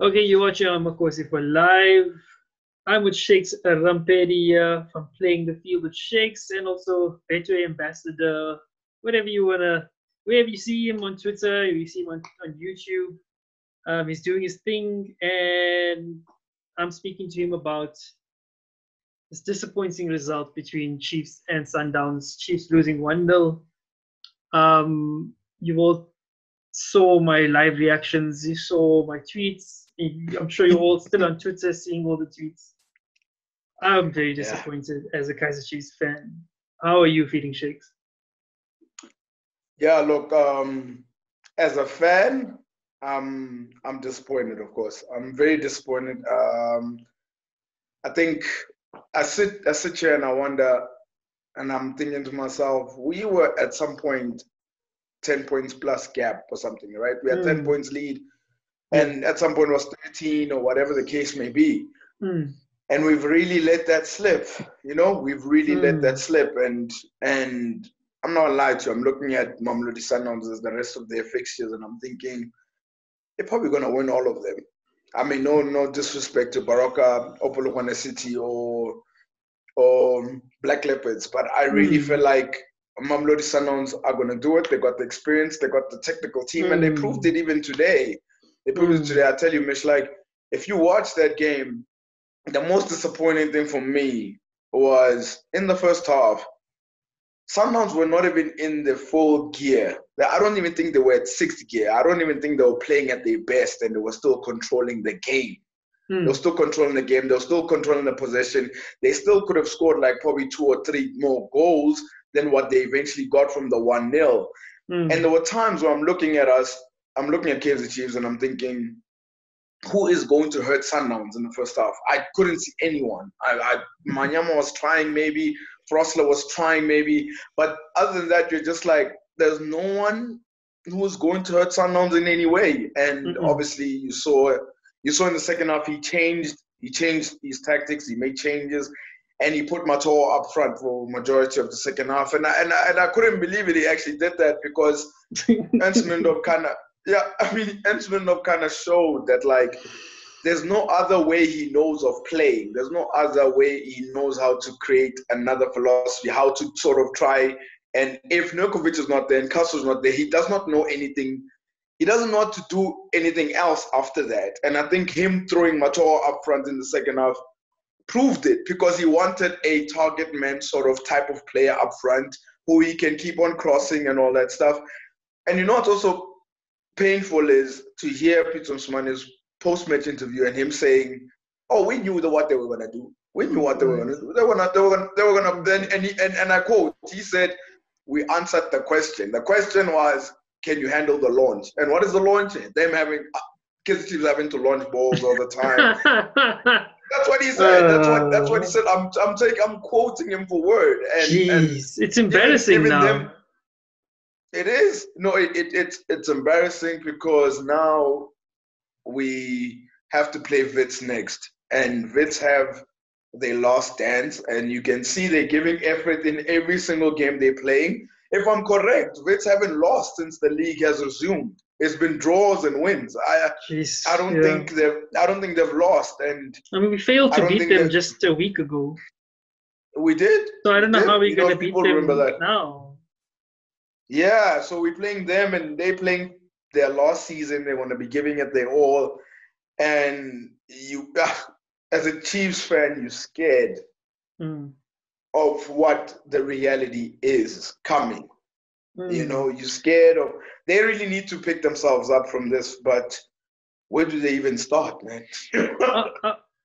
Okay, you're watching Makosi for live. I'm with Shakes Rampedi from Playing the Field with Shakes and also Betway Ambassador. Whatever you wanna, wherever you see him on Twitter, you see him on YouTube. He's doing his thing, and I'm speaking to him about this disappointing result between Chiefs and Sundowns. Chiefs losing 1-0. You all saw my live reactions. You saw my tweets. I'm sure you're all still on Twitter seeing all the tweets. I'm very disappointed as a Kaizer Chiefs fan. How are you feeling, Shakes? Yeah, look, as a fan, I'm disappointed, of course. I'm very disappointed. I think I sit here and I wonder, and I'm thinking to myself, we were at some point 10 points plus gap or something, right? We had 10 points lead, and at some point it was 13 or whatever the case may be. And we've really let that slip, we've really let that slip. And I'm not lying to you, I'm looking at Mamelodi Sundowns as the rest of their fixtures, and I'm thinking they're probably going to win all of them. I mean, no disrespect to Baroka, Opolokwane City, or Black Leopards, but I really feel like Mamelodi Sundowns are going to do it. They got the experience, they got the technical team, and they proved it even today. They proved it today. I tell you, Mish, like, if you watch that game, the most disappointing thing for me was in the first half, Sundowns were not even in the full gear. I don't even think they were at sixth gear. I don't even think they were playing at their best, and they were still controlling the game. They were still controlling the game. They were still controlling the possession. They still could have scored like probably 2 or 3 more goals than what they eventually got from the 1-0. And there were times where I'm looking at Kaizer Chiefs, and I'm thinking, who is going to hurt Sundowns in the first half? I couldn't see anyone. Manyama was trying maybe, Frosler was trying maybe, but other than that, you're just like, there's no one who is going to hurt Sundowns in any way. And obviously, you saw in the second half, he changed his tactics, he made changes, and he put Matoa up front for majority of the second half. And I couldn't believe it. He actually did that because Ernst Middendorp kind of showed that, like, there's no other way he knows of playing. There's no other way he knows how to create another philosophy, how to sort of try. And if Nurkovic is not there and Castro's not there, he does not know anything. He doesn't know how to do anything else after that. And I think him throwing Matoa up front in the second half proved it, because he wanted a target man sort of type of player up front who he can keep on crossing and all that stuff. And what's also painful is to hear Peter Smane's post-match interview and him saying, "Oh, we knew what they were gonna do. We knew what they were gonna do. They were gonna." Then and I quote, he said, "We answered the question. The question was, can you handle the launch? And what is the launch? Them having Kaizer Chiefs having to launch balls all the time." That's what he said. That's what he said. I'm quoting him for word. And it's embarrassing now. It is. No, it's embarrassing because now we have to play Wits next, and Wits have their last dance, and you can see they're giving effort in every single game they're playing. If I'm correct, Wits haven't lost since the league has resumed. It's been draws and wins. I don't think they've lost. And I mean, we failed to beat them just a week ago. We did. So I don't know how we're gonna beat them now. Yeah, so we're playing them, and they're playing their last season. They want to be giving it their all. And you, as a Chiefs fan, you're scared of what the reality is coming. You're scared of. They really need to pick themselves up from this, but where do they even start, man?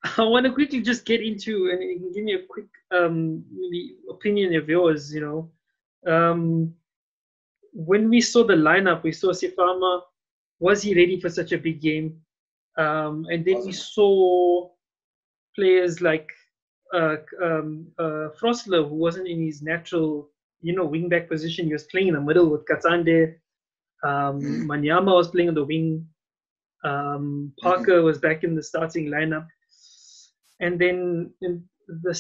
I want to quickly just get into, and you can give me a quick maybe opinion of yours. When we saw the lineup, we saw Sifama. Was he ready for such a big game? And then we saw players like Frosler, who wasn't in his natural, wing-back position. He was playing in the middle with Katsande. Manyama was playing on the wing. Parker was back in the starting lineup. And then the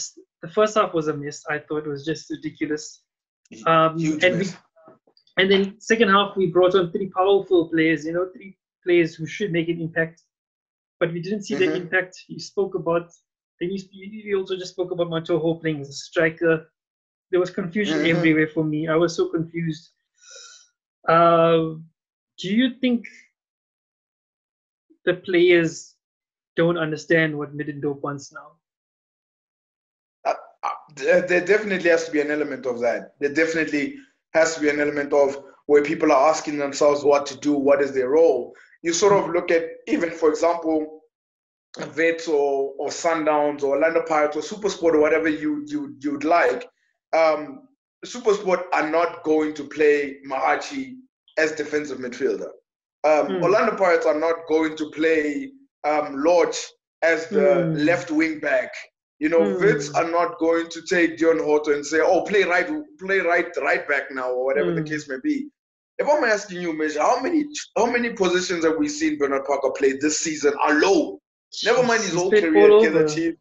first half was a mess. I thought it was just ridiculous. And then second half, we brought on 3 powerful players, 3 players who should make an impact. but we didn't see the Mm-hmm. impact. You spoke about, and you also just spoke about Matoho playing as a striker. There was confusion Mm-hmm. everywhere for me. I was so confused. Uh, do you think the players don't understand what Middendorp wants now? There definitely has to be an element of that. There definitely has to be an element of where people are asking themselves what to do, what is their role. You sort of look at, even for example, Vets or Sundowns or Orlando Pirates or Supersport or whatever you'd like. Supersport are not going to play Mahachi as defensive midfielder. Orlando Pirates are not going to play Lodge as the left wing back. You know, Vits are not going to take Dion Horto and say, "Oh, play right back now," or whatever the case may be. If I'm asking you, Mish, how many positions have we seen Bernard Parker play this season alone? Never mind his whole career at Kaizer Chiefs.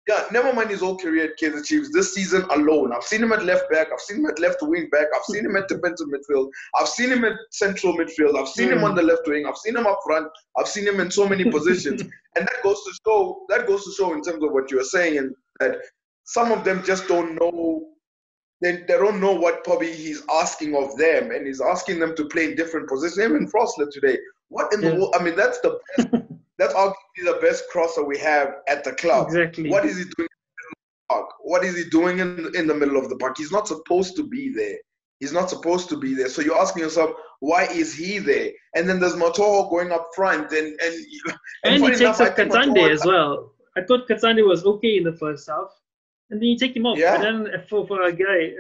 Yeah, never mind his whole career at Kaizer Chiefs. This season alone, I've seen him at left back. I've seen him at left wing back. I've seen him at defensive midfield. I've seen him at central midfield. I've seen him on the left wing. I've seen him up front. I've seen him in so many positions, and that goes to show. That goes to show in terms of what you were saying, and that some of them just don't know. They don't know what probably he's asking of them, and he's asking them to play in different positions. Even Frostler today, what in the world? I mean, that's the best. That's arguably the best crosser we have at the club. Exactly. What is he doing in the middle of the park? What is he doing in the middle of the park? He's not supposed to be there. He's not supposed to be there. So you're asking yourself, why is he there? And then there's Matoho going up front, and he takes up Katsande as well. I thought Katsande was okay in the first half, and then you take him off. Yeah. But then for a guy,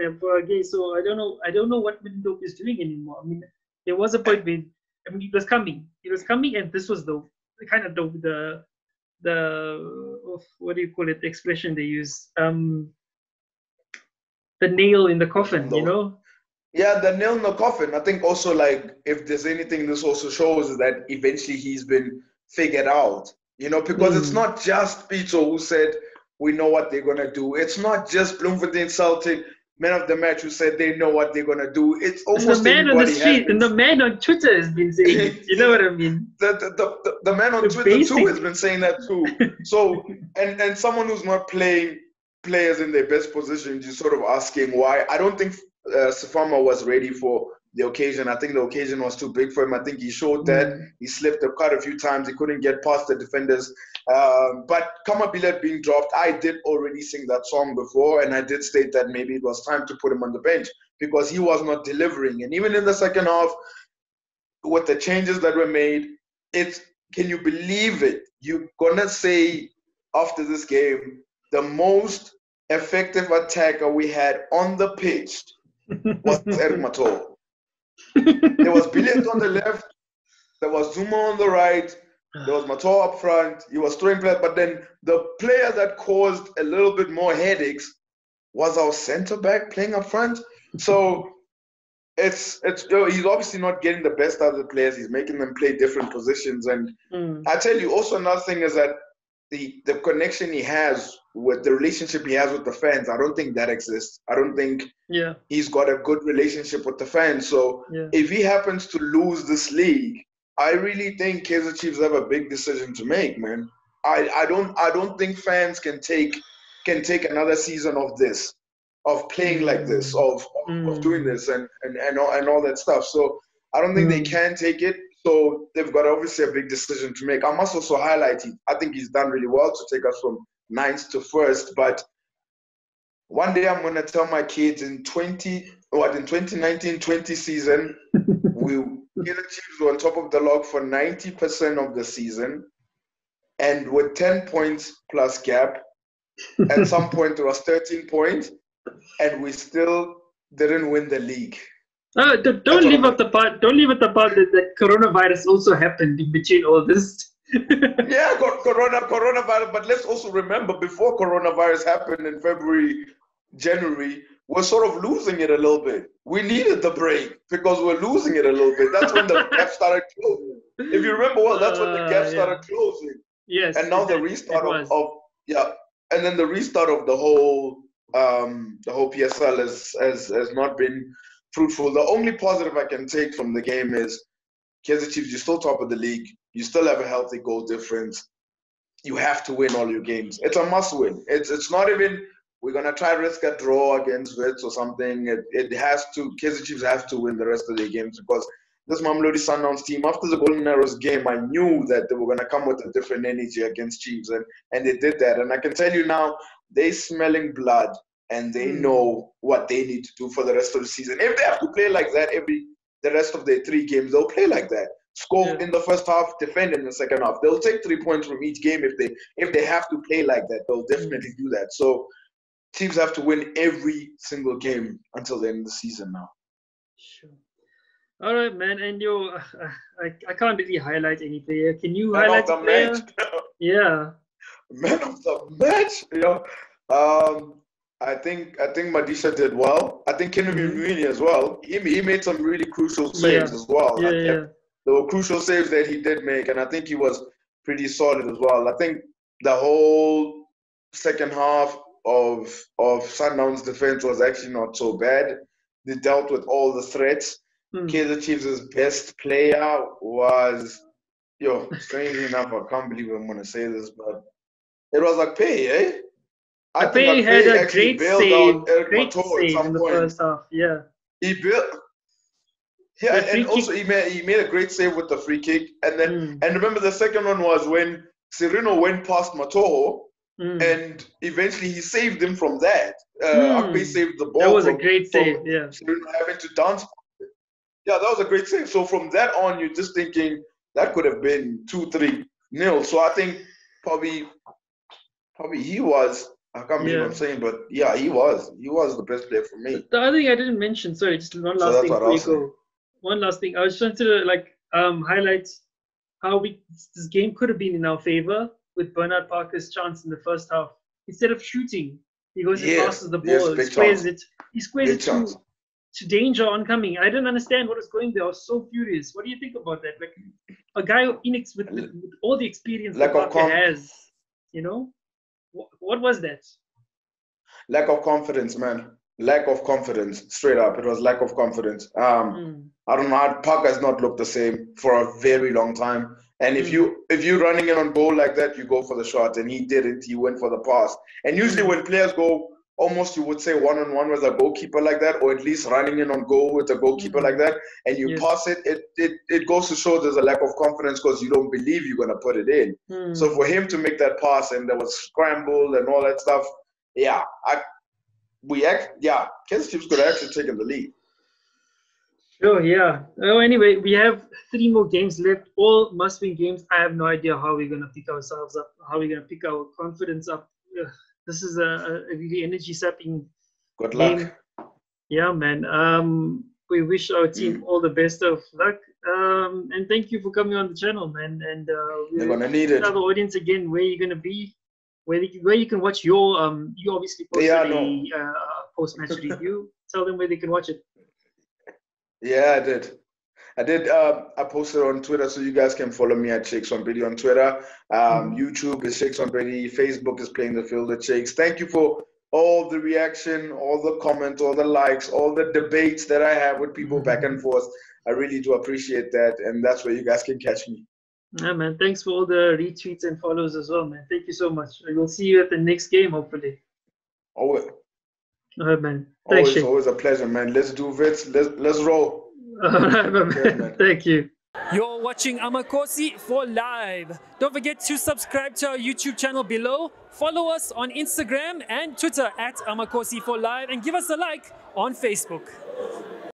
so I don't know what Middendorp is doing anymore. I mean, there was a point when it was coming, and this was the kind of the what do you call it? The expression they use, the nail in the coffin, you know. Yeah, the nail in the coffin. I think also, like, if there's anything this also shows is that eventually he's been figured out, you know, because it's not just Pito who said we know what they're gonna do. It's not just Bloemfontein Celtic man of the match who said they know what they're gonna do. It's almost the man on the street and the man on Twitter has been saying it. You know what I mean? The man on Twitter too has been saying that too. So and someone who's not playing players in their best position, you're sort of asking why. I don't think Sifama was ready for the occasion. I think the occasion was too big for him. I think he showed that. He slipped up quite a few times. He couldn't get past the defenders. But Kamabilet being dropped, I did already sing that song before, and I did state that maybe it was time to put him on the bench because he was not delivering. And even in the second half, with the changes that were made, can you believe it? You're gonna say after this game, the most effective attacker we had on the pitch was Eric Matoho. There was Billiard on the left, there was Zuma on the right, there was Matoho up front. He was throwing players, but then the player that caused a little bit more headaches was our centre back playing up front. So he's obviously not getting the best out of the players. He's making them play different positions. And I tell you, also another thing is that the connection he has with the relationship he has with the fans, I don't think that exists. I don't think he's got a good relationship with the fans. So if he happens to lose this league, I really think Kaizer Chiefs have a big decision to make, man. I don't think fans can take another season of this, of playing like this, of doing this and all that stuff. So I don't think they can take it. So they've got obviously a big decision to make. I must also highlight I think he's done really well to take us from 9th to 1st. But one day I'm going to tell my kids in 2019-20 season, Kaizer Chiefs were on top of the log for 90% of the season. And with 10 points plus gap, at some point it was 13 points, and we still didn't win the league. Don't leave out the part that coronavirus also happened in between all this. Yeah, coronavirus. But let's also remember, before coronavirus happened in February, January, we're sort of losing it a little bit. We needed the break because we're losing it a little bit. That's when the gap started closing. If you remember well, that's when the gap started closing. Yes. And now the restart and then the restart of the whole PSL has not been fruitful. The only positive I can take from the game is Kaizer Chiefs, you're still top of the league. You still have a healthy goal difference. You have to win all your games. It's a must win. It's not even we're gonna try to risk a draw against Wits or something. It has to. Kaizer Chiefs have to win the rest of their games because this Mamelodi Sundowns team, after the Golden Arrows game, I knew that they were gonna come with a different energy against Chiefs, and they did that. And I can tell you now, they smelling blood and they know what they need to do for the rest of the season. If they have to play like that the rest of their 3 games, they'll play like that. Score in the first half, defend in the second half. They'll take 3 points from each game if they have to play like that. They'll definitely do that. So teams have to win every single game until the end of the season now. Sure. All right, man. And I can't really highlight any player. Can you highlight a player? Yeah. Man of the match. I think Madisha did well. I think Kennedy Mwini as well. He made some really crucial saves as well. There were crucial saves that he did make, and I think he was pretty solid as well. I think the whole second half of Sundowns' defense was actually not so bad. They dealt with all the threats. Kaizer Chiefs' best player was, strangely enough, I can't believe I'm going to say this, but it was Akpe, eh? I think Akpe had a great save in the first half, He built... Yeah, and also he made a great save with the free kick. And then and remember the second one was when Sereno went past Matoho and eventually he saved him from that. Akpe saved the ball. That was a great save, Sereno having to dance. Yeah, that was a great save. So from that on, you're just thinking that could have been 2-3-0. So I think probably he was. I can't believe I'm saying, but yeah, he was the best player for me. The other thing I didn't mention, sorry, just one last thing before you go. One last thing. I was trying to highlight how this game could have been in our favor with Bernard Parker's chance in the first half. Instead of shooting, he goes and passes the ball, he squares it to danger oncoming. I didn't understand what was going there. I was so furious. What do you think about that? Like a guy with all the experience that Parker has, what was that? Lack of confidence, man. Lack of confidence, straight up. It was lack of confidence. I don't know. Parker has not looked the same for a very long time. And if you're running in on goal like that, you go for the shot. And he didn't. He went for the pass. And usually when players go almost, you would say, one-on-one with a goalkeeper like that, or at least running in on goal with a goalkeeper like that, and you pass it goes to show there's a lack of confidence because you don't believe you're going to put it in. So for him to make that pass and there was scramble and all that stuff, Kaizer Chiefs could have actually taken the lead. Sure, yeah. Well, anyway, we have 3 more games left, all must-win games. I have no idea how we're going to pick ourselves up, how we're going to pick our confidence up. This is a really energy-sapping Good game. luck. Yeah, man. We wish our team all the best of luck. And thank you for coming on the channel, man. And they're going to need it. Tell the audience again where you're going to be. Where you can watch your you obviously posted a post-match review. Tell them where they can watch it. Yeah, I did. I posted on Twitter, so you guys can follow me at Shakes Rampedi on Twitter. YouTube is Shakes Rampedi. Facebook is Playing the Field at Shakes. Thank you for all the reaction, all the comments, all the likes, all the debates that I have with people back and forth. I really do appreciate that, and that's where you guys can catch me. Yeah, man. Thanks for all the retweets and follows as well, man. Thank you so much. We'll see you at the next game, hopefully. Always. All right, man. Thanks, always a pleasure, man. Let's do it. Let's roll. All right, man. Thank you. You're watching Amakosi for Live. Don't forget to subscribe to our YouTube channel below. Follow us on Instagram and Twitter at Amakosi for Live, and give us a like on Facebook.